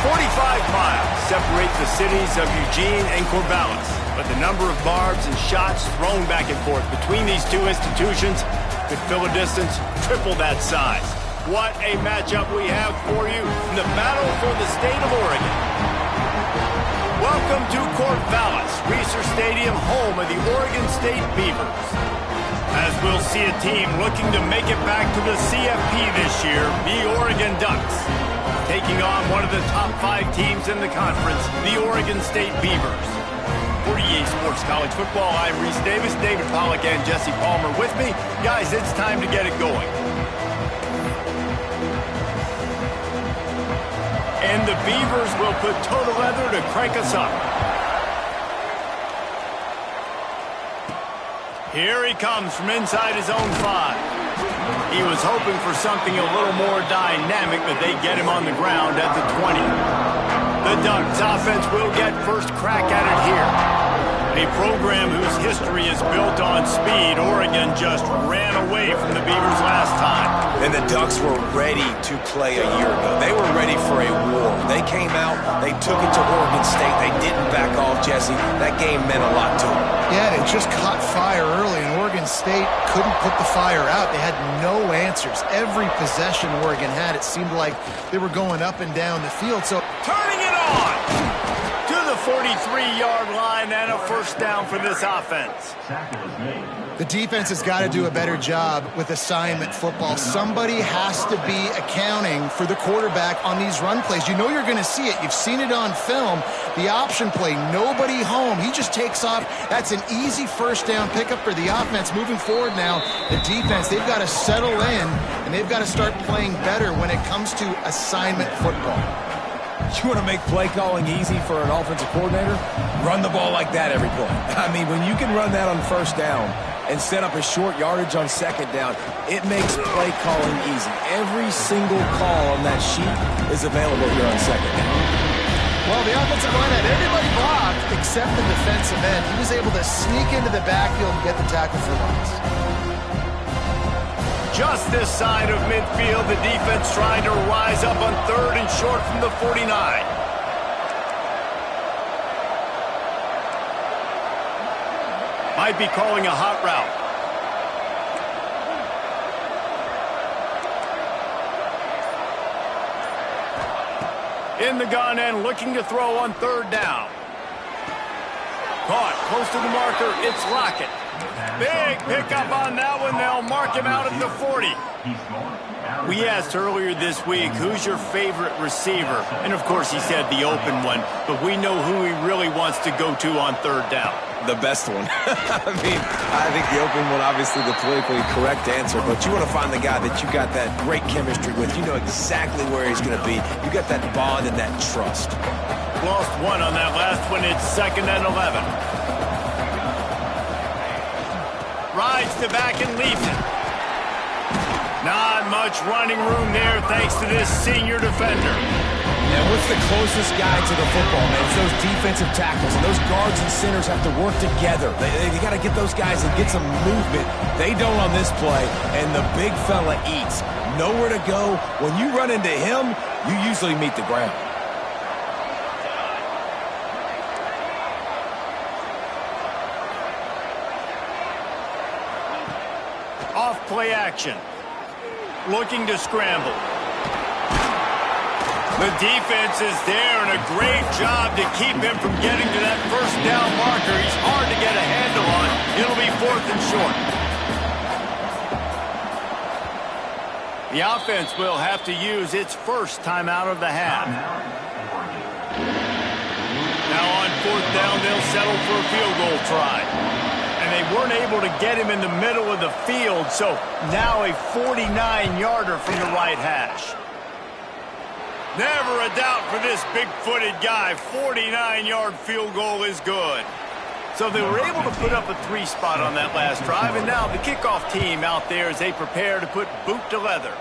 45 miles separate the cities of Eugene and Corvallis, but the number of barbs and shots thrown back and forth between these two institutions could fill a distance triple that size. What a matchup we have for you in the battle for the state of Oregon. Welcome to Corvallis, Reser Stadium, home of the Oregon State Beavers. As we'll see a team looking to make it back to the CFP this year, the Oregon Ducks, taking on one of the top 5 teams in the conference, the Oregon State Beavers. For EA Sports College Football, I'm Reese Davis, David Pollack, and Jesse Palmer with me. Guys, it's time to get it going. And the Beavers will put toe to leather to crank us up. Here he comes from inside his own 5. He was hoping for something a little more dynamic, but they get him on the ground at the 20. The Ducks offense will get first crack at it here. A program whose history is built on speed. Oregon just ran away from the Beavers last time. And the Ducks were ready to play a year ago. They were ready for a war. They came out, they took it to Oregon State. They didn't back off, Jesse. That game meant a lot to them. Yeah, they just caught fire early, and Oregon State couldn't put the fire out. They had no answers. Every possession Oregon had, it seemed like they were going up and down the field. So turning it on to the 43-yard line and a first down for this offense. The defense has got to do a better job with assignment football. Somebody has to be accounting for the quarterback on these run plays. You know you're going to see it. You've seen it on film. The option play, nobody home. He just takes off. That's an easy first down pickup for the offense. Moving forward now, the defense, they've got to settle in, and they've got to start playing better when it comes to assignment football. You want to make play calling easy for an offensive coordinator? Run the ball like that every play. I mean, when you can run that on first down and set up a short yardage on second down, it makes play calling easy. Every single call on that sheet is available here on second down. Well, the offensive line had everybody blocked except the defensive end. He was able to sneak into the backfield and get the tackle for loss. Just this side of midfield, the defense trying to rise up on 3rd and short from the 49. Might be calling a hot route. In the gun and looking to throw on 3rd down. Caught close to the marker. It's Lockett. Big pickup on that one. They'll mark him out at the 40. We asked earlier this week, who's your favorite receiver? And, of course, he said the open one. But we know who he really wants to go to on 3rd down. The best one. I mean, I think the open one, obviously the politically correct answer, but you want to find the guy that you got that great chemistry with. You know exactly where he's going to be. You got that bond and that trust. Lost one on that last one. It's 2nd and 11. Rides to back and leaves it. Not much running room there thanks to this senior defender. And what's the closest guy to the football, man? It's those defensive tackles, and those guards and centers have to work together. They got to get those guys and get some movement. They don't on this play, and the big fella eats. Nowhere to go. When you run into him, you usually meet the ground. Off play action. Looking to scramble. The defense is there, and a great job to keep him from getting to that first down marker. He's hard to get a handle on. It'll be 4th and short. The offense will have to use its first timeout of the half. Now on 4th down, they'll settle for a field goal try. And they weren't able to get him in the middle of the field, so now a 49-yarder from the right hash. Never a doubt for this big-footed guy. 49-yard field goal is good. So they were able to put up a 3 spot on that last drive, and now the kickoff team out there as they prepare to put boot to leather.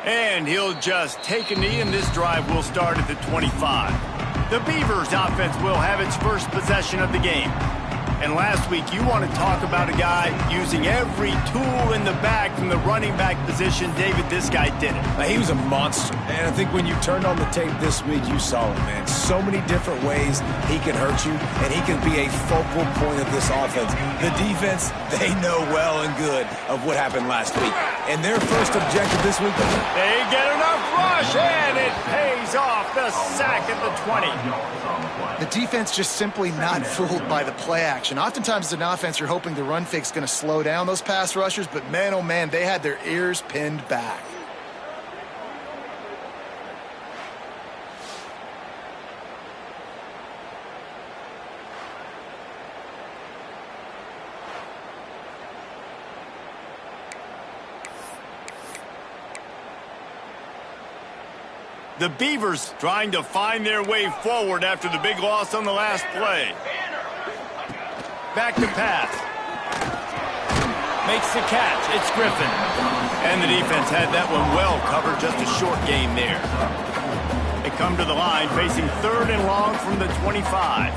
And he'll just take a knee, and this drive will start at the 25. The Beavers offense will have its first possession of the game. And last week, you want to talk about a guy using every tool in the bag from the running back position. David, this guy did it. He was a monster. And I think when you turned on the tape this week, you saw it, man. So many different ways he can hurt you, and he can be a focal point of this offense. The defense, they know well and good of what happened last week. And their first objective this week, they get enough rush, and it pays off. The sack at the 20. The defense just simply not fooled by the play action. Oftentimes as an offense, you're hoping the run fake's going to slow down those pass rushers, but man, oh man, they had their ears pinned back. The Beavers trying to find their way forward after the big loss on the last play. Back to pass. Makes the catch. It's Griffin. And the defense had that one well covered. Just a short game there. They come to the line facing 3rd and long from the 25.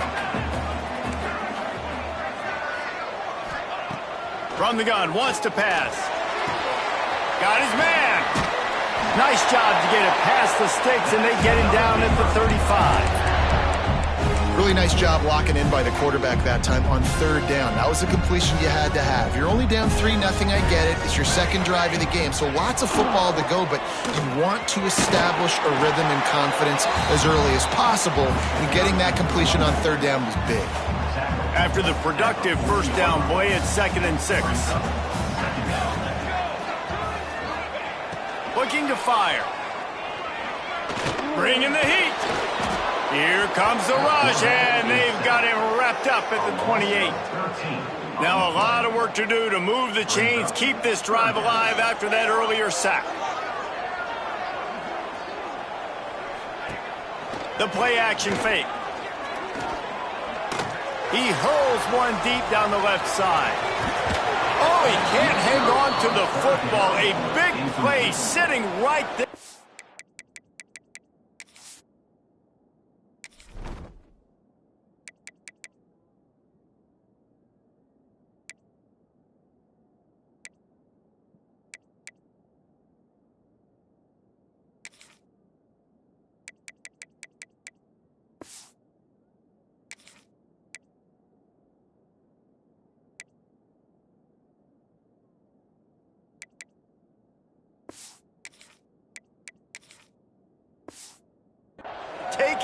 From the gun. Wants to pass. Got his man. Nice job to get it past the sticks, and they get him down at the 35. Really nice job locking in by the quarterback that time on 3rd down. That was a completion you had to have. You're only down 3-0, I get it. It's your second drive of the game, so lots of football to go, but you want to establish a rhythm and confidence as early as possible, and getting that completion on 3rd down was big. After the productive first down play, it's 2nd and 6. Looking to fire. Bringing the heat. Here comes the rush, and they've got him wrapped up at the 28. Now a lot of work to do to move the chains, keep this drive alive after that earlier sack. The play action fake. He hurls one deep down the left side. Oh, he can't hang on to the football. A big play sitting right there.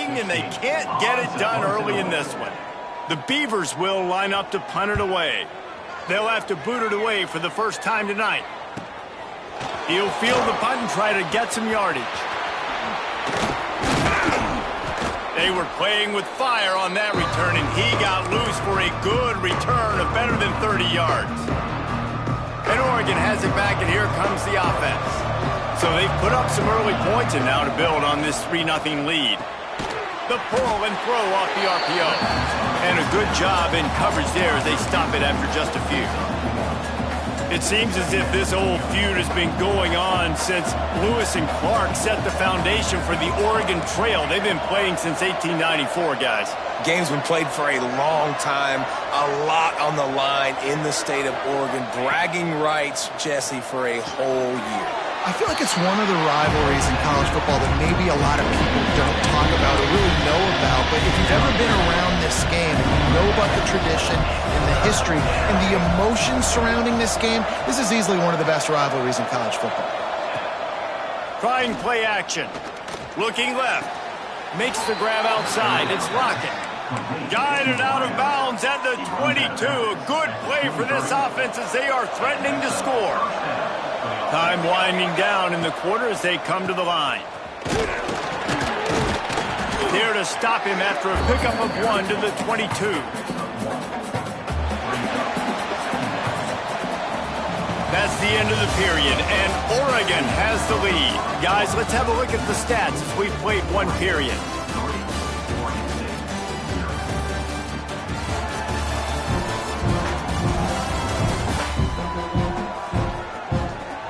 And they can't get it done early in this one. The Beavers will line up to punt it away. They'll have to boot it away for the first time tonight. He'll field the punt and try to get some yardage. They were playing with fire on that return, and he got loose for a good return of better than 30 yards. And Oregon has it back, and here comes the offense. So they've put up some early points, and now to build on this 3-0 lead. The pull and throw off the RPO. And a good job in coverage there as they stop it after just a few. It seems as if this old feud has been going on since Lewis and Clark set the foundation for the Oregon Trail. They've been playing since 1894, guys. Game's been played for a long time, a lot on the line in the state of Oregon. Bragging rights, Jesse, for a whole year. I feel like it's one of the rivalries in college football that maybe a lot of people don't talk about or really know about, but if you've ever been around this game and you know about the tradition and the history and the emotion surrounding this game, this is easily one of the best rivalries in college football. Trying play action. Looking left. Makes the grab outside. It's Lockett. Guided out of bounds at the 22. A good play for this offense as they are threatening to score. Time winding down in the quarter as they come to the line. There to stop him after a pickup of 1 to the 22. That's the end of the period, and Oregon has the lead. Guys, let's have a look at the stats as we've played one period.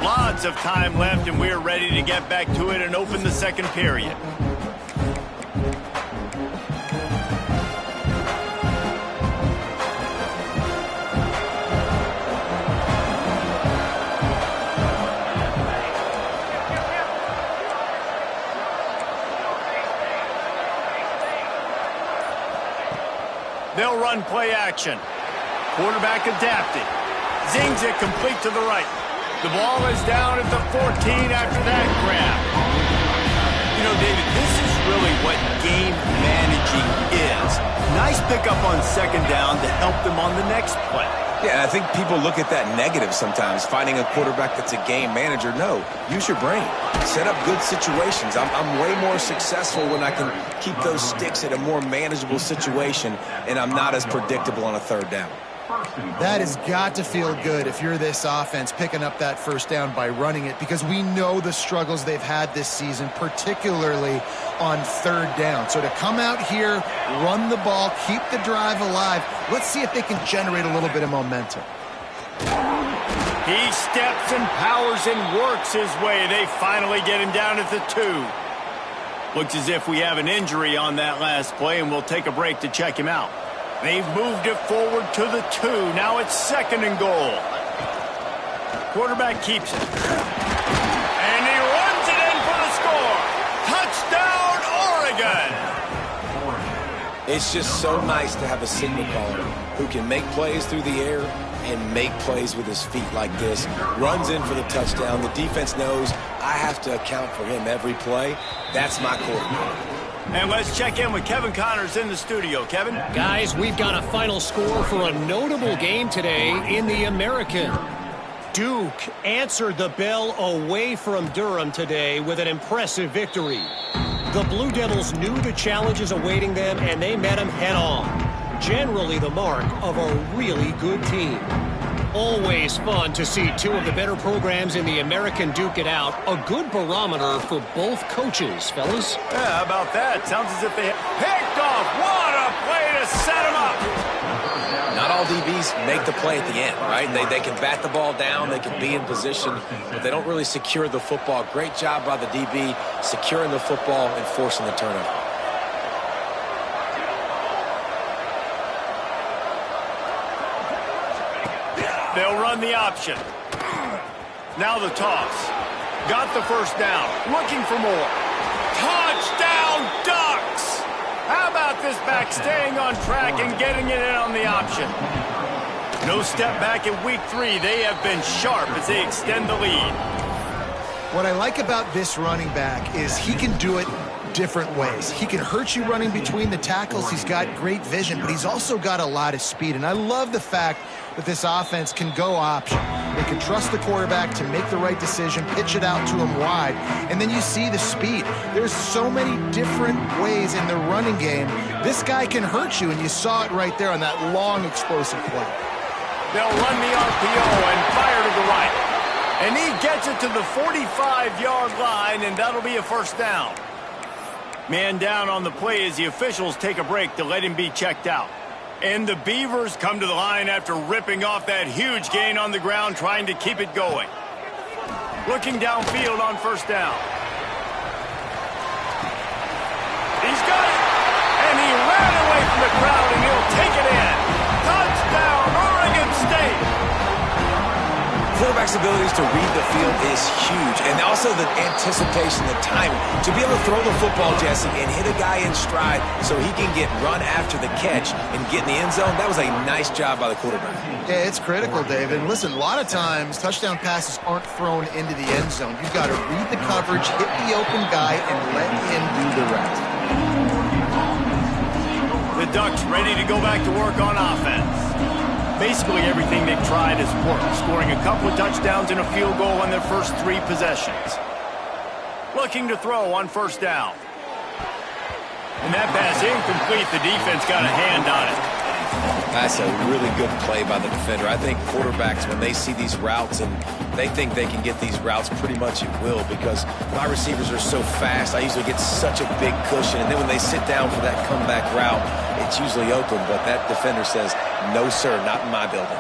Lots of time left, and we're ready to get back to it and open the second period. They'll run play action. Quarterback adapted. Zings it complete to the right. The ball is down at the 14 after that grab. You know, David, this is really what game managing is. Nice pickup on second down to help them on the next play. Yeah, I think people look at that negative sometimes, finding a quarterback that's a game manager. No, use your brain. Set up good situations. I'm way more successful when I can keep those sticks at a more manageable situation, and I'm not as predictable on a third down. That has got to feel good if you're this offense picking up that first down by running it, because we know the struggles they've had this season, particularly on third down. So to come out here, run the ball, keep the drive alive, let's see if they can generate a little bit of momentum. He steps and powers and works his way. They finally get him down at the 2. Looks as if we have an injury on that last play, and we'll take a break to check him out. They've moved it forward to the 2. Now it's 2nd and goal. Quarterback keeps it. And he runs it in for the score. Touchdown, Oregon! It's just so nice to have a signal caller who can make plays through the air and make plays with his feet like this. Runs in for the touchdown. The defense knows I have to account for him every play. That's my quarterback. And let's check in with Kevin Connors in the studio. Kevin? Guys, we've got a final score for a notable game today in the American. Duke answered the bell away from Durham today with an impressive victory. The Blue Devils knew the challenges awaiting them, and they met them head-on. Generally the mark of a really good team. Always fun to see two of the better programs in the American duke it out. A good barometer for both coaches, fellas. Yeah, how about that? Sounds as if they picked off. What a play to set them up. Not all DBs make the play at the end, right? They can bat the ball down, they can be in position, but they don't really secure the football. Great job by the DB securing the football and forcing the turnover. They'll run the option. Now the toss. Got the first down. Looking for more. Touchdown, Ducks! How about this back staying on track and getting it in on the option? No step back in week 3. They have been sharp as they extend the lead. What I like about this running back is he can do it different ways. He can hurt you running between the tackles. He's got great vision, but he's also got a lot of speed. And I love the fact that this offense can go option. They can trust the quarterback to make the right decision, pitch it out to him wide, and then you see the speed. There's so many different ways in the running game. This guy can hurt you, and you saw it right there on that long, explosive play. They'll run the RPO and fire to the right. And he gets it to the 45-yard line, and that'll be a first down. Man down on the play as the officials take a break to let him be checked out. And the Beavers come to the line after ripping off that huge gain on the ground, trying to keep it going. Looking downfield on first down. He's got it! And he ran away from the crowd, and he'll take it in. Touchdown, Oregon State! Quarterback's abilities to read the field is huge, and also the anticipation, the timing. To be able to throw the football, Jesse, and hit a guy in stride so he can get run after the catch and get in the end zone, that was a nice job by the quarterback. Yeah, it's critical, David. Listen, a lot of times touchdown passes aren't thrown into the end zone. You've got to read the coverage, hit the open guy, and let him do the rest. The Ducks ready to go back to work on offense. Basically everything they've tried has worked, scoring a couple of touchdowns and a field goal on their first 3 possessions. Looking to throw on first down. And that pass incomplete. The defense got a hand on it. That's a really good play by the defender. I think quarterbacks, when they see these routes and they think they can get these routes pretty much at will, because my receivers are so fast, I usually get such a big cushion. And then when they sit down for that comeback route, it's usually open. But that defender says, no, sir, not in my building.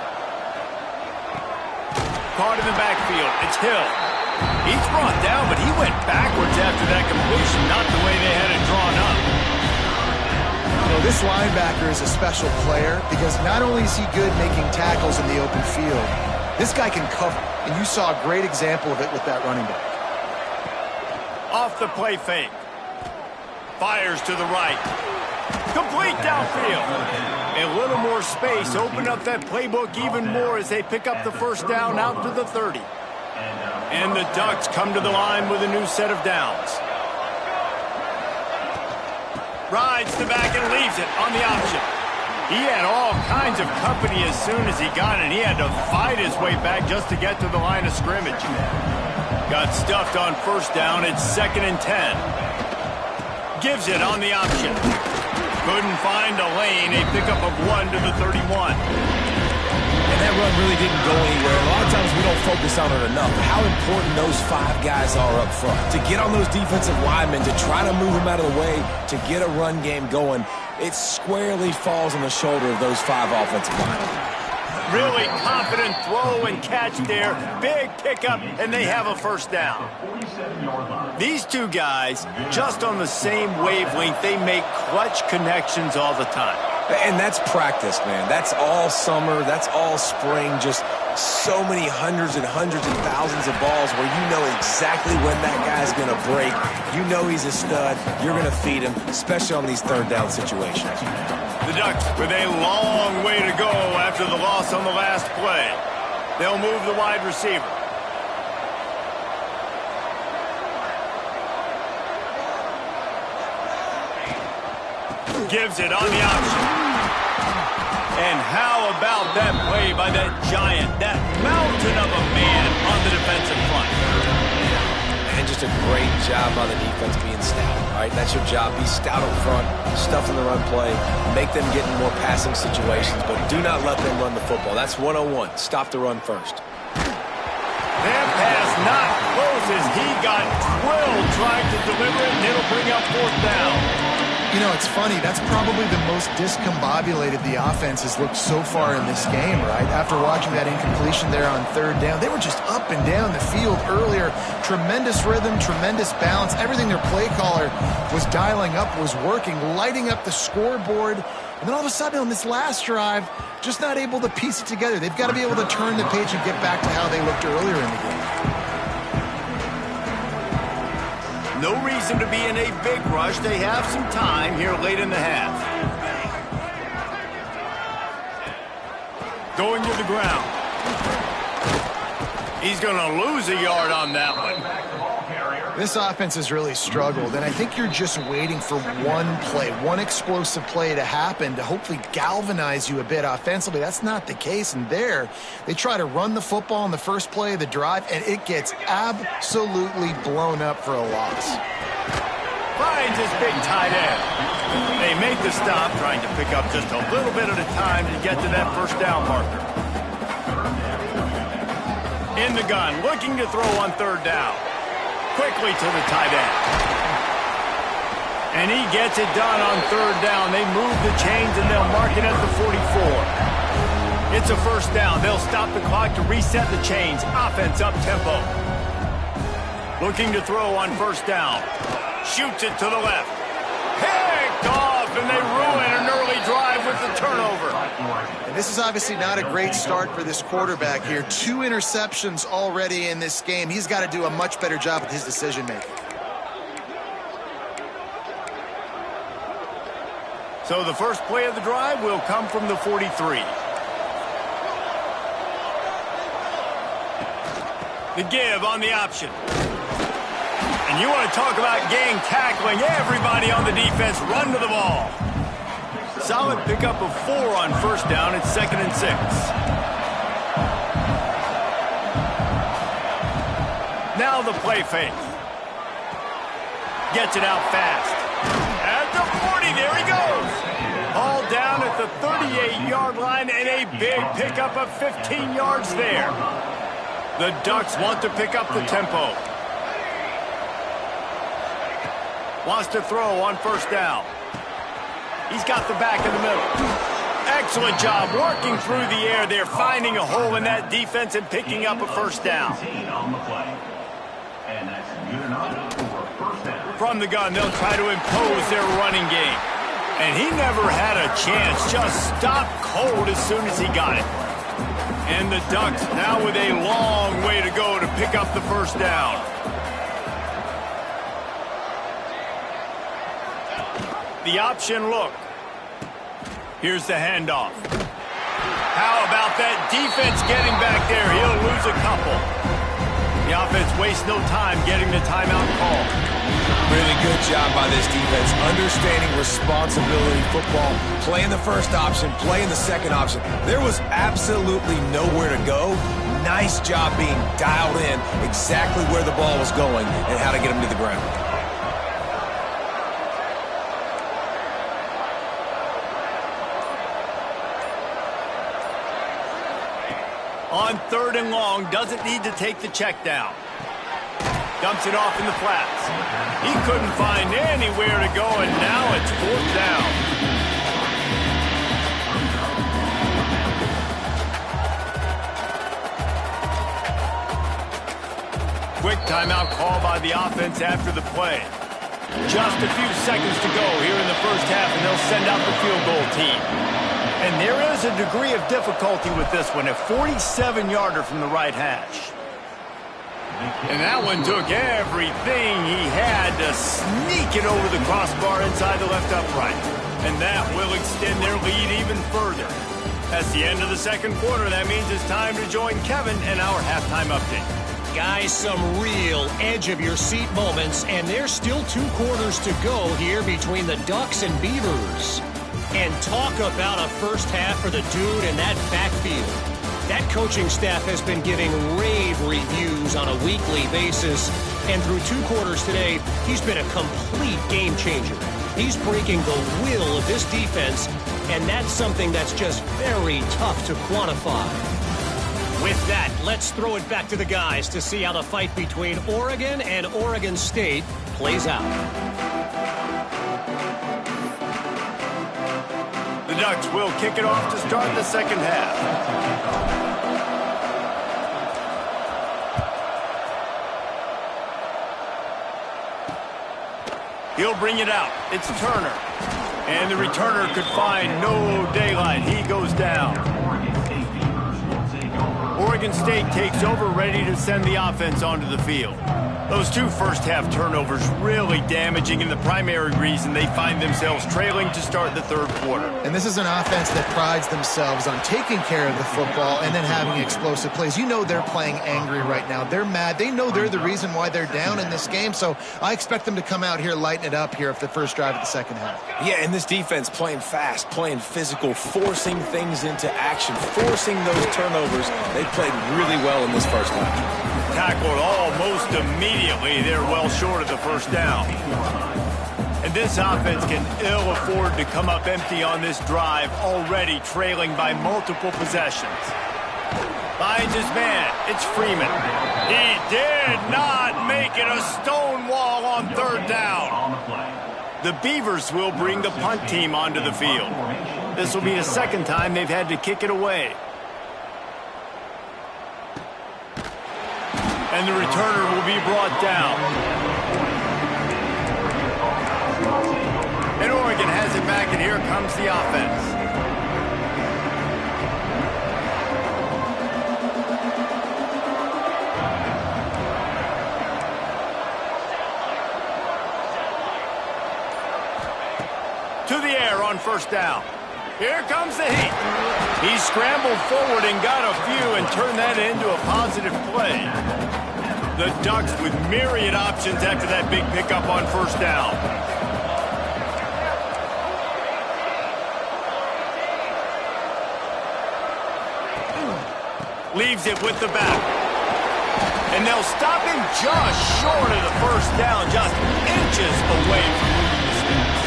Caught in the backfield. It's Hill. He's brought down, but he went backwards after that completion, not the way they had it drawn up. Well, this linebacker is a special player because not only is he good making tackles in the open field, this guy can cover. And you saw a great example of it with that running back. Off the play fake. Fires to the right. Complete downfield. A little more space. Open up that playbook even more as they pick up the first down out to the 30. And the Ducks come to the line with a new set of downs. Rides the back and leaves it on the option. He had all kinds of company as soon as he got it. He had to fight his way back just to get to the line of scrimmage. Got stuffed on first down. It's 2nd and 10. Gives it on the option. Couldn't find a lane. A pickup of 1 to the 31. And that run really didn't go anywhere. A lot of times we don't focus on it enough. How important those 5 guys are up front. To get on those defensive linemen, to try to move them out of the way, to get a run game going, it squarely falls on the shoulder of those 5 offensive linemen. Really confident throw and catch there. Big pickup, and they have a first down. These two guys, just on the same wavelength, they make clutch connections all the time. And that's practice, man. That's all summer. That's all spring. Just so many hundreds and thousands of balls where you know exactly when that guy's going to break. You know he's a stud. You're going to feed him, especially on these third down situations. The Ducks with a long way to go after the loss on the last play. They'll move the wide receiver. Gives it on the option. And how about that play by that giant, that mountain of a man on the defensive front? And just a great job by the defense being stout. All right, that's your job. Be stout up front, stuff in the run play, make them get in more passing situations, but do not let them run the football. That's 101. Stop the run first. That pass not close as he got drilled trying to deliver it, and it'll bring up 4th down. You know, it's funny. That's probably the most discombobulated the offense has looked so far in this game, right? After watching that incompletion there on 3rd down, they were just up and down the field earlier. Tremendous rhythm, tremendous balance. Everything their play caller was dialing up was working, lighting up the scoreboard. And then all of a sudden on this last drive, just not able to piece it together. They've got to be able to turn the page and get back to how they looked earlier in the game. No reason to be in a big rush. They have some time here late in the half. Going to the ground. He's going to lose a yard on that one. This offense has really struggled, and I think you're just waiting for one play, one explosive play to happen to hopefully galvanize you a bit offensively. That's not the case, and there they try to run the football in the first play of the drive, and it gets absolutely blown up for a loss. Finds his big tight end. They make the stop, trying to pick up just a little bit at a time to get to that first down marker. In the gun, looking to throw on 3rd down. Quickly to the tight end. And he gets it done on 3rd down. They move the chains and they'll mark it at the 44. It's a first down. They'll stop the clock to reset the chains. Offense up tempo. Looking to throw on 1st down. Shoots it to the left. Picked off, and they ruin an early drive with the turnover. And this is obviously not a great start for this quarterback here. 2 interceptions already in this game. He's got to do a much better job with his decision-making. So the first play of the drive will come from the 43. The give on the option. And you want to talk about gang tackling. Everybody on the defense run to the ball. Solid pickup of 4 on 1st down. It's 2nd and 6. Now the play fake. Gets it out fast. At the 40, there he goes. All down at the 38-yard line, and a big pickup of 15 yards there. The Ducks want to pick up the tempo. Wants to throw on 1st down. He's got the back in the middle. Excellent job working through the air there, finding a hole in that defense and picking up a 1st down. From the gun, they'll try to impose their running game. And he never had a chance, just stopped cold as soon as he got it. And the Ducks now with a long way to go to pick up the 1st down. The option look. Here's the handoff. How about that defense getting back there? He'll lose a couple. The offense wastes no time getting the timeout call. Really good job by this defense, understanding responsibility football, playing the first option, playing the second option. There was absolutely nowhere to go. Nice job being dialed in exactly where the ball was going and how to get him to the ground. On 3rd and long, doesn't need to take the check down. Dumps it off in the flats. He couldn't find anywhere to go, and now it's 4th down. Quick timeout call by the offense after the play. Just a few seconds to go here in the first half, and they'll send out the field goal team. And there is a degree of difficulty with this one, a 47-yarder from the right hash. And that one took everything he had to sneak it over the crossbar inside the left upright. And that will extend their lead even further. That's the end of the second quarter. That means it's time to join Kevin in our halftime update. Guys, some real edge-of-your-seat moments, and there's still 2 quarters to go here between the Ducks and Beavers. And talk about a first half for the dude in that backfield. That coaching staff has been giving rave reviews on a weekly basis. And through 2 quarters today, he's been a complete game changer. He's breaking the will of this defense, and that's something that's just very tough to quantify. With that, let's throw it back to the guys to see how the fight between Oregon and Oregon State plays out. The Ducks will kick it off to start the second half. He'll bring it out. It's Turner. And the returner could find no daylight. He goes down. Oregon State takes over, ready to send the offense onto the field. Those 2 first-half turnovers really damaging, and the primary reason they find themselves trailing to start the 3rd quarter. And this is an offense that prides themselves on taking care of the football and then having explosive plays. You know they're playing angry right now. They're mad. They know they're the reason why they're down in this game, so I expect them to come out here, lighten it up here for the first drive of the second half. Yeah, and this defense playing fast, playing physical, forcing things into action, forcing those turnovers. They played really well in this first half. Tackled almost immediately. They're well short of the first down. And this offense can ill afford to come up empty on this drive, already trailing by multiple possessions. Finds his man. It's Freeman. He did not make it a stone wall on 3rd down. The Beavers will bring the punt team onto the field. This will be the 2nd time they've had to kick it away. And the returner will be brought down. And Oregon has it back, and here comes the offense. To the air on 1st down. Here comes the heat. He scrambled forward and got a few and turned that into a positive play. The Ducks with myriad options after that big pickup on 1st down. Leaves it with the back. And they'll stop him just short of the 1st down, just inches away from moving the sticks.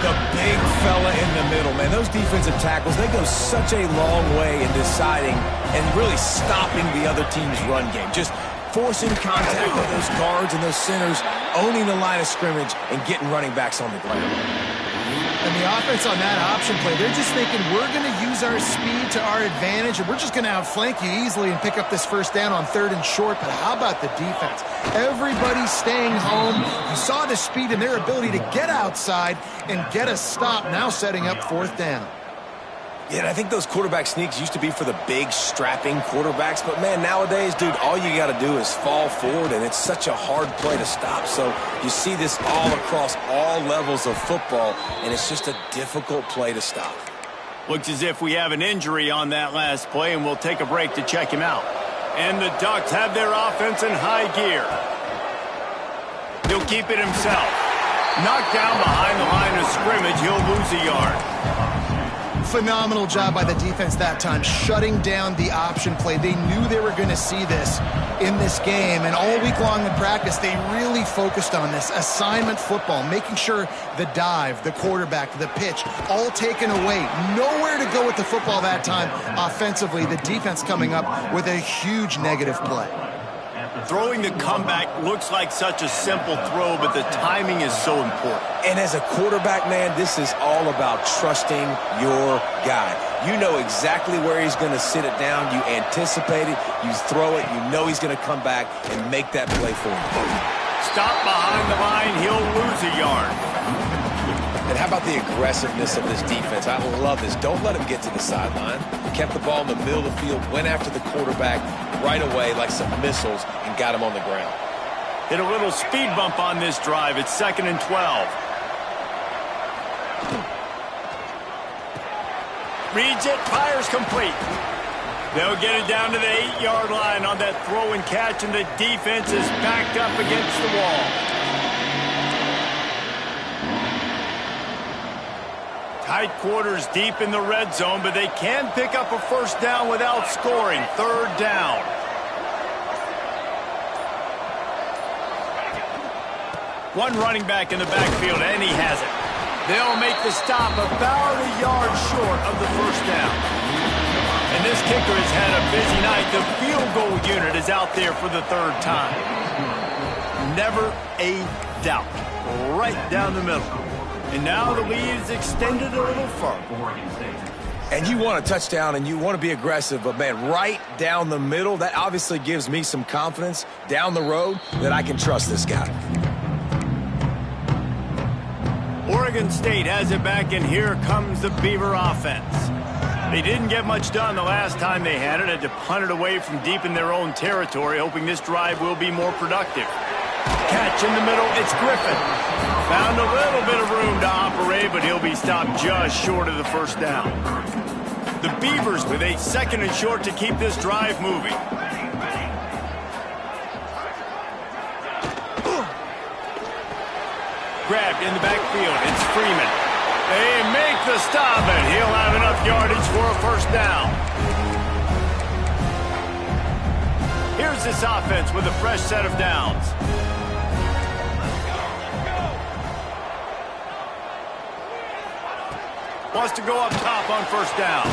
The big fella in the middle, man. Those defensive tackles, they go such a long way in deciding and really stopping the other team's run game. Just forcing contact with those guards and those centers, owning the line of scrimmage, and getting running backs on the ground. And the offense on that option play, they're just thinking we're going to use our speed to our advantage, and we're just going to outflank you easily and pick up this 1st down on 3rd and short. But how about the defense? Everybody's staying home. You saw the speed and their ability to get outside and get a stop, now setting up 4th down. Yeah, and I think those quarterback sneaks used to be for the big, strapping quarterbacks. But, man, nowadays, dude, all you got to do is fall forward, and it's such a hard play to stop. So you see this all across all levels of football, and it's just a difficult play to stop. Looks as if we have an injury on that last play, and we'll take a break to check him out. And the Ducks have their offense in high gear. He'll keep it himself. Knocked down behind the line of scrimmage, he'll lose a yard. Phenomenal job by the defense that time, shutting down the option play. They knew they were going to see this in this game, and all week long in practice, they really focused on this assignment football, making sure the dive, the quarterback, the pitch, all taken away. Nowhere to go with the football that time offensively. The defense coming up with a huge negative play. Throwing the comeback looks like such a simple throw, but the timing is so important. And as a quarterback, man, this is all about trusting your guy. You know exactly where he's going to sit it down. You anticipate it. You throw it. You know he's going to come back and make that play for you. Stop behind the line. He'll lose a yard. And how about the aggressiveness of this defense? I love this. Don't let him get to the sideline. Kept the ball in the middle of the field, went after the quarterback right away like some missiles, and got him on the ground. Hit a little speed bump on this drive. It's 2nd and 12. Reads it, fires complete. They'll get it down to the 8-yard line on that throw and catch, and the defense is backed up against the wall. Tight quarters deep in the red zone, but they can pick up a first down without scoring. 3rd down. One running back in the backfield, and he has it. They'll make the stop about a yard short of the first down. And this kicker has had a busy night. The field goal unit is out there for the 3rd time. Never a doubt. Right down the middle. And now the lead is extended a little further. And you want a touchdown and you want to be aggressive, but, man, right down the middle, that obviously gives me some confidence down the road that I can trust this guy. Oregon State has it back, and here comes the Beaver offense. They didn't get much done the last time they had it. Had to punt it away from deep in their own territory, hoping this drive will be more productive. Catch in the middle, it's Griffin. Found a little bit of room to operate, but he'll be stopped just short of the first down. The Beavers with a 2nd and short to keep this drive moving. Grabbed in the backfield, it's Freeman. They make the stop, and he'll have enough yardage for a first down. Here's this offense with a fresh set of downs. Wants to go up top on first down.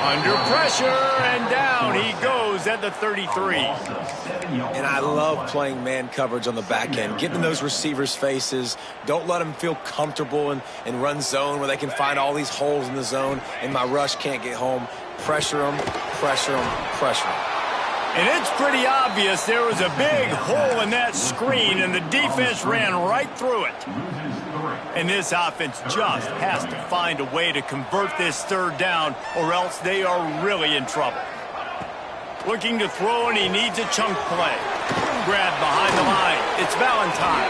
Under pressure, and down he goes at the 33. And I love playing man coverage on the back end, getting in those receivers' faces. Don't let them feel comfortable and run zone where they can find all these holes in the zone, and my rush can't get home. Pressure them, pressure them, pressure them. And it's pretty obvious there was a big hole in that screen, and the defense ran right through it. And this offense just has to find a way to convert this 3rd down, or else they are really in trouble. Looking to throw, and he needs a chunk play. Grab behind the line. It's Valentine.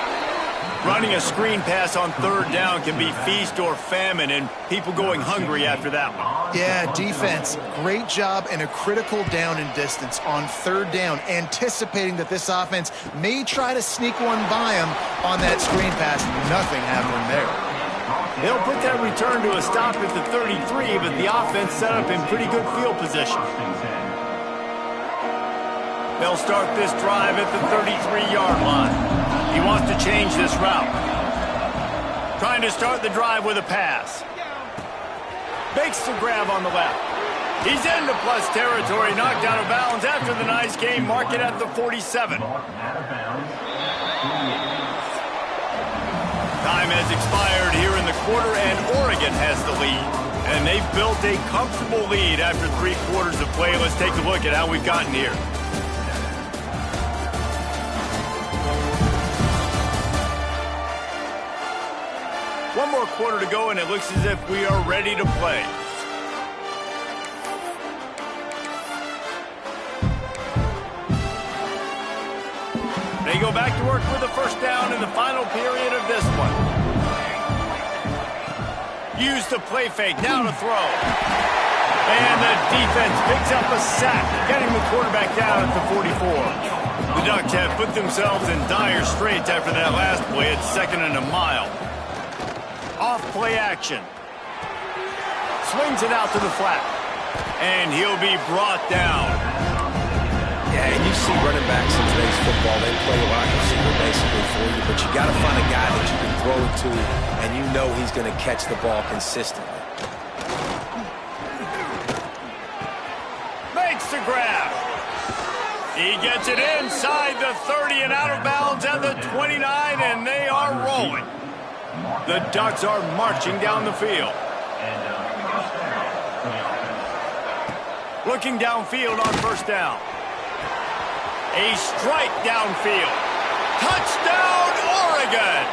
Running a screen pass on 3rd down can be feast or famine, and people going hungry after that one. Yeah, defense, great job in a critical down and distance on 3rd down, anticipating that this offense may try to sneak one by him on that screen pass. Nothing happened there. They'll put that return to a stop at the 33, but the offense set up in pretty good field position. They'll start this drive at the 33-yard line. He wants to change this route. Trying to start the drive with a pass. Makes the grab on the left. He's into plus territory, knocked out of bounds after the nice game. Mark it at the 47. Time has expired here in the quarter, and Oregon has the lead. And they've built a comfortable lead after 3 quarters of play. Let's take a look at how we've gotten here. One more quarter to go, and it looks as if we are ready to play. go back to work with a first down in the final period of this one. Use the play fake, now to throw. And the defense picks up a sack, getting the quarterback down at the 44. The Ducks have put themselves in dire straits after that last play at 2nd and a mile. Off play action. Swings it out to the flat. And he'll be brought down. Yeah, and you see running backs in today's football, they play a wide receiver basically for you, but you got to find a guy that you can throw it to, and you know he's going to catch the ball consistently. Makes the grab. He gets it inside the 30 and out of bounds at the 29, and they are rolling. The Ducks are marching down the field. Looking downfield on first down. A strike downfield. Touchdown, Oregon!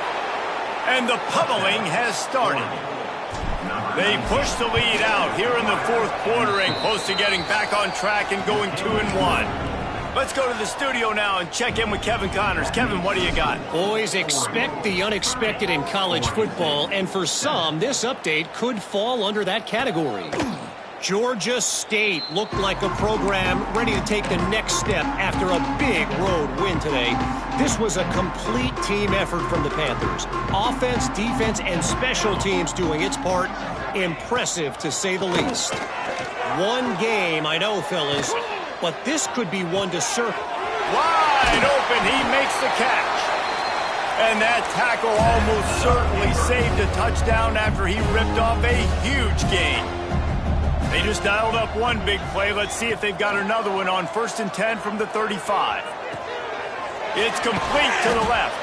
And the pummeling has started. They push the lead out here in the 4th quarter and close to getting back on track and going 2-1. Let's go to the studio now and check in with Kevin Connors. Kevin, what do you got? Boys, expect the unexpected in college football, and for some, this update could fall under that category. Georgia State looked like a program ready to take the next step after a big road win today. This was a complete team effort from the Panthers. Offense, defense, and special teams doing its part. Impressive, to say the least. One game, I know, fellas, but this could be one to circle. Wide open, he makes the catch. And that tackle almost certainly saved a touchdown after he ripped off a huge gain. They just dialed up one big play. Let's see if they've got another one on 1st and 10 from the 35. It's complete to the left.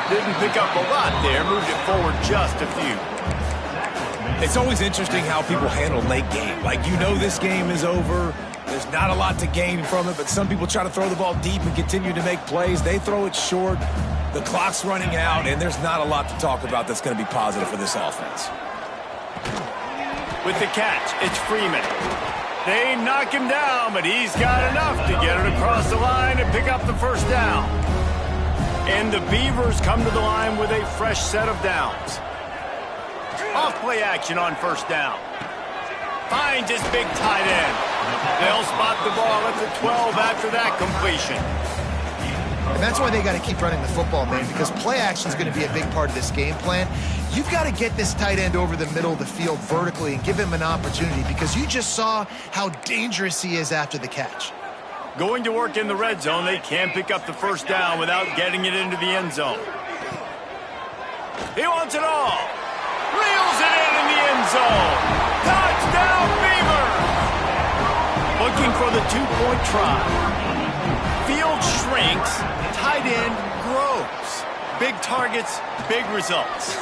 Didn't pick up a lot there. Moved it forward just a few. It's always interesting how people handle late game. Like, you know this game is over. There's not a lot to gain from it, but some people try to throw the ball deep and continue to make plays. They throw it short. The clock's running out, and there's not a lot to talk about that's going to be positive for this offense. With the catch, it's Freeman. They knock him down, but he's got enough to get it across the line and pick up the first down. And the Beavers come to the line with a fresh set of downs. Off-play action on first down. Finds his big tight end. They'll spot the ball at the 12 after that completion. And that's why they got to keep running the football, man, because play action is going to be a big part of this game plan. You've got to get this tight end over the middle of the field vertically and give him an opportunity, because you just saw how dangerous he is after the catch. Going to work in the red zone, they can't pick up the first down without getting it into the end zone. He wants it all. Reels it in the end zone. Touchdown, Beavers! Looking for the two-point try. Field shrinks, tight end grows. Big targets, big results.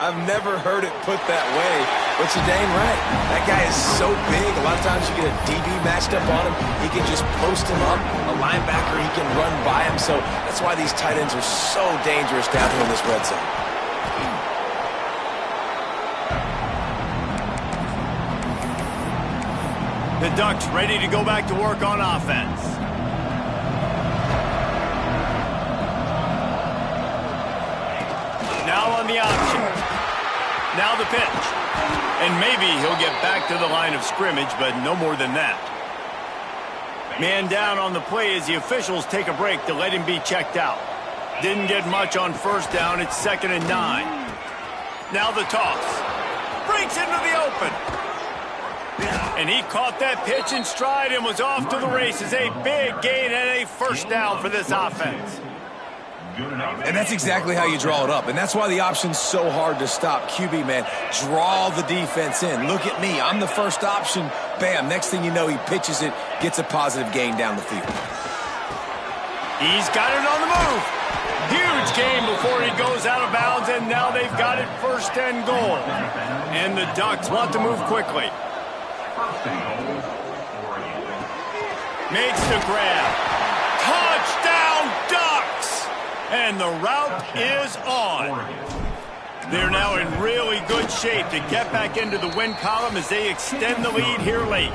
I've never heard it put that way, but you're dang right. That guy is so big. A lot of times you get a DB matched up on him. He can just post him up. A linebacker, he can run by him. So that's why these tight ends are so dangerous down here in this red zone. The Ducks ready to go back to work on offense. Now on the option. Now the pitch. And maybe he'll get back to the line of scrimmage, but no more than that. Man down on the play as the officials take a break to let him be checked out. Didn't get much on first down. It's 2nd and 9. Now the toss. Breaks into the open. And he caught that pitch in stride and was off to the races. A big gain and a first down for this offense. And that's exactly how you draw it up. And that's why the option's so hard to stop. QB, man, draw the defense in. Look at me. I'm the first option. Bam. Next thing you know, he pitches it, gets a positive gain down the field. He's got it on the move. Huge gain before he goes out of bounds, and now they've got it 1st and goal. And the Ducks want to move quickly. Makes the grab. Touchdown, Ducks! And the route is on. They're now in really good shape to get back into the win column as they extend the lead here late.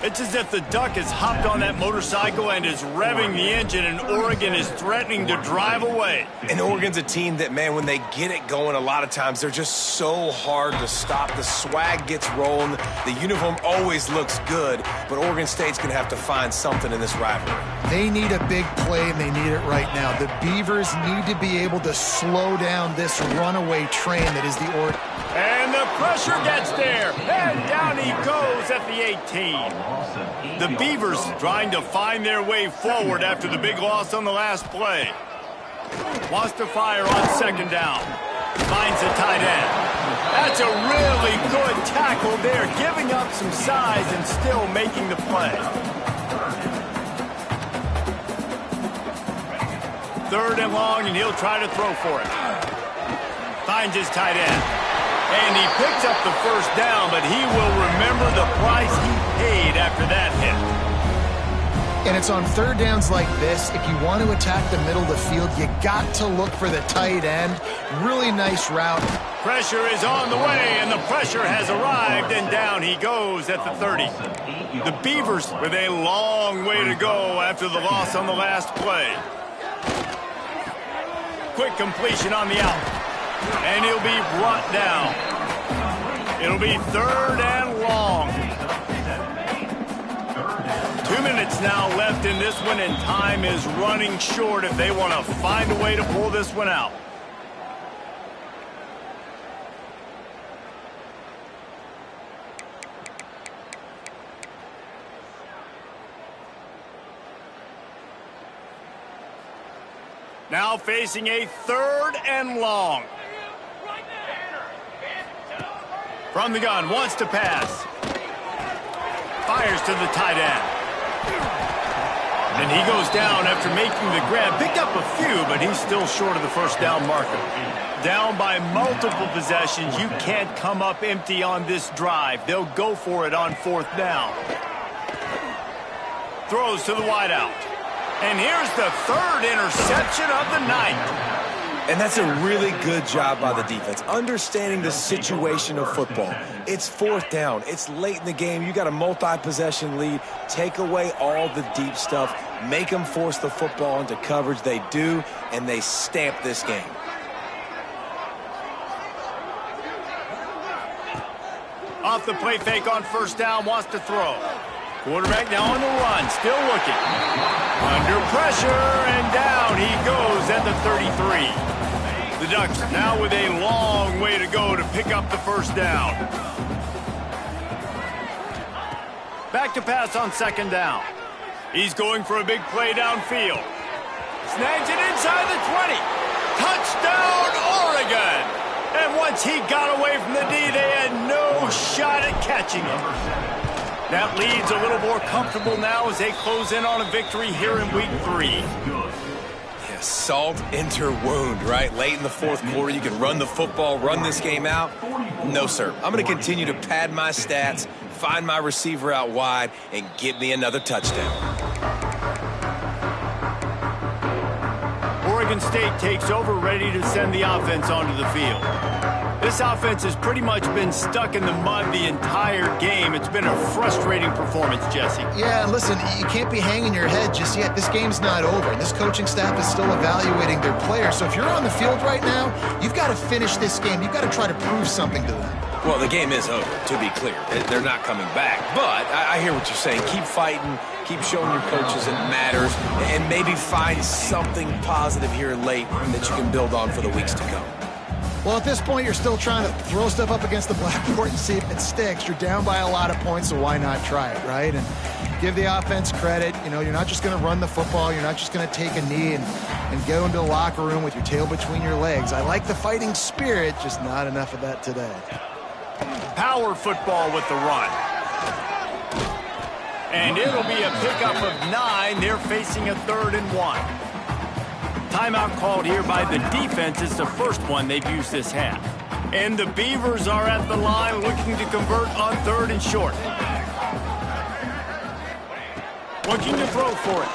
It's as if the Duck has hopped on that motorcycle and is revving the engine, and Oregon is threatening to drive away. And Oregon's a team that, man, when they get it going, a lot of times they're just so hard to stop. The swag gets rolling. The uniform always looks good, but Oregon State's going to have to find something in this rivalry. They need a big play, and they need it right now. The Beavers need to be able to slow down this runaway train that is the Oregon. And the pressure gets there, and down he goes at the 18. The Beavers trying to find their way forward after the big loss on the last play. Wants to fire on second down. Finds the tight end. That's a really good tackle there, giving up some size and still making the play. Third and long, and he'll try to throw for it. Finds his tight end. And he picks up the first down, but he will remember the price he paid after that hit. And it's on third downs like this, if you want to attack the middle of the field, you got to look for the tight end. Really nice route. Pressure is on the way, and the pressure has arrived, and down he goes at the 30. The Beavers with a long way to go after the loss on the last play. Quick completion on the out. And he'll be brought down. It'll be third and long. 2 minutes now left in this one, and time is running short if they want to find a way to pull this one out. Now facing a third and long. From the gun, wants to pass. Fires to the tight end. And he goes down after making the grab. Picked up a few, but he's still short of the first down marker. Down by multiple possessions. You can't come up empty on this drive. They'll go for it on fourth down. Throws to the wideout. And here's the third interception of the night. And that's a really good job by the defense, understanding the situation of football. It's fourth down. It's late in the game. You got a multi-possession lead. Take away all the deep stuff. Make them force the football into coverage. They do, and they stamp this game. Off the play fake on first down, wants to throw. Quarterback now on the run, still looking. Under pressure, and down he goes at the 33. The Ducks now with a long way to go to pick up the first down. Back to pass on second down. He's going for a big play downfield. Snags it inside the 20. Touchdown, Oregon! And once he got away from the D, they had no shot at catching him. That lead's a little more comfortable now as they close in on a victory here in week 3. Yeah, salt enter wound, right? Late in the fourth quarter, you can run the football, run this game out. No, sir. I'm going to continue to pad my stats, find my receiver out wide, and get me another touchdown. Oregon State takes over, ready to send the offense onto the field. This offense has pretty much been stuck in the mud the entire game. It's been a frustrating performance, Jesse. Yeah, and listen, you can't be hanging your head just yet. This game's not over, and this coaching staff is still evaluating their players. So if you're on the field right now, you've got to finish this game. You've got to try to prove something to them. Well, the game is over, to be clear. They're not coming back. But I hear what you're saying. Keep fighting. Keep showing your coaches it matters. And maybe find something positive here late that you can build on for the weeks to come. Well, at this point, you're still trying to throw stuff up against the blackboard and see if it sticks. You're down by a lot of points, so why not try it, right? And give the offense credit. You know, you're not just going to run the football. You're not just going to take a knee and go into the locker room with your tail between your legs. I like the fighting spirit, just not enough of that today. Power football with the run. And it'll be a pickup of 9. They're facing a 3rd and 1. Timeout called here by the defense. It's the first one they've used this half. And the Beavers are at the line looking to convert on 3rd and short. Looking to throw for it.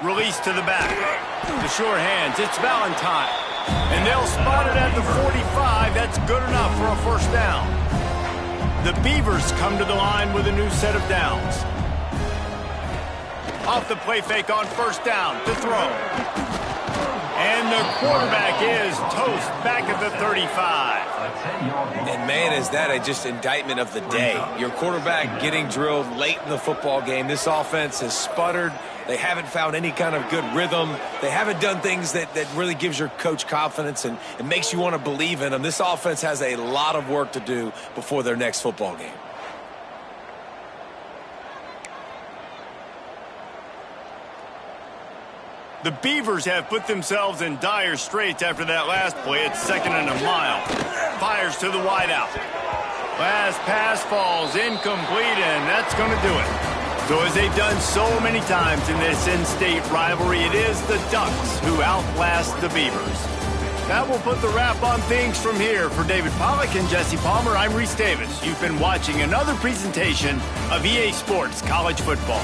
Release to the back. The sure hands. It's Valentine. And they'll spot it at the 45. That's good enough for a first down. The Beavers come to the line with a new set of downs. Off the play fake on first down to throw. And the quarterback is toast back at the 35. And, man, is that just indictment of the day. Your quarterback getting drilled late in the football game. This offense has sputtered. They haven't found any kind of good rhythm. They haven't done things that really gives your coach confidence and makes you want to believe in them. This offense has a lot of work to do before their next football game. The Beavers have put themselves in dire straits after that last play. It's 2nd and a mile. Fires to the wideout. Last pass falls incomplete, and that's going to do it. So as they've done so many times in this in-state rivalry, it is the Ducks who outlast the Beavers. That will put the wrap on things from here. For David Pollack and Jesse Palmer, I'm Reese Davis. You've been watching another presentation of EA Sports College Football.